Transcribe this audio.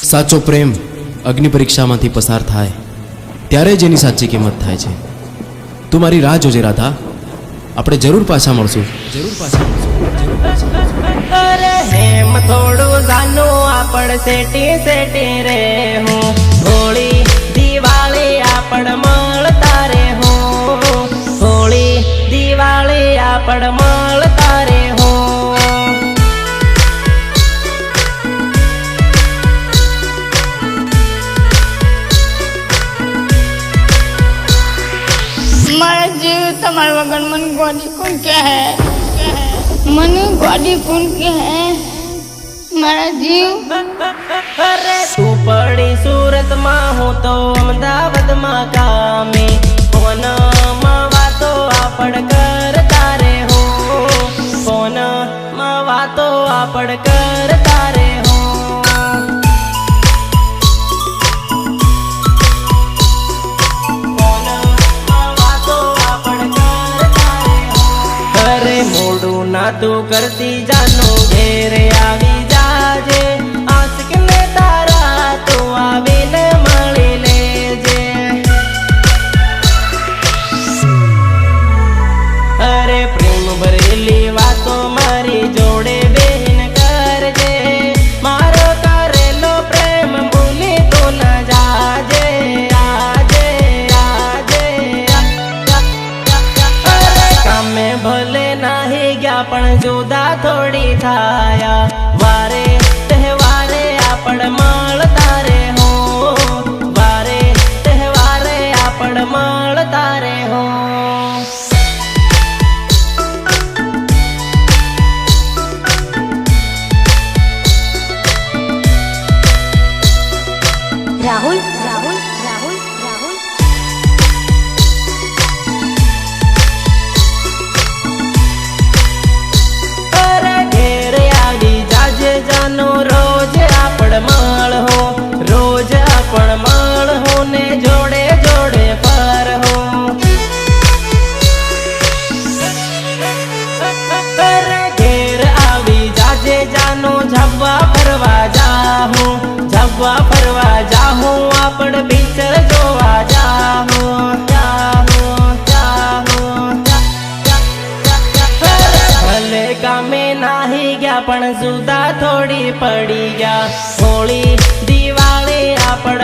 साचो प्रेम अग्नि परीक्षा में पसार थाय त्यारे ज एनी साची किंमत थाय छे। तू मारी राह जोजे राधा, આપણે જરૂર પાછા મળશું। અરે હેમ થોડું જાનું આપણ સેટી સેટી રે હું, હોળી દિવાળી આપણ મળતા રે હું, હોળી દિવાળી આપણ મળતા રે હું। मारा जीव तुम्हारे वगन मन गोदी कौन क्या है, मन गोदी कौन क्या है मारा जीव। अरे तू पड़ी सूरत मां हो तो अमदावाद मां कामे, फोन मां वातो आपड़ करता रे हो, फोन मां वातो आपड़ करता रे हो। ना तू करती जानो घेरे आवी जाजे, आशिक ने तारा तू आवी ने मળી लेजे। अरे प्रेम भरेली वातो मारी जोड़े बेन करजे, मारो करेलो प्रेम भूली तो न जाजे, आजे आजे। अरे कामे भले नाही पण जुदा थोड़ी थाया, वारे तहेवारे आपण મળતા રે हो, वारे तहेवारे आपण મળતા रे हो। राहुल राहुल राहुल राहुल जानो रोज आपण मळ हो, रोज आपण मळ हो ने जोड़े जोड़े पर हो। घेर आवी जाजे जानो झब्बा फरवा जाहूं, झब्बा फरवा जाहूं आपण पिक्चर जोवा जाहूं, जाहूं जाहूं। भले कामे नाही गया पण जुदा थोड़ी पड़ी गया, होली दिवाળી आपण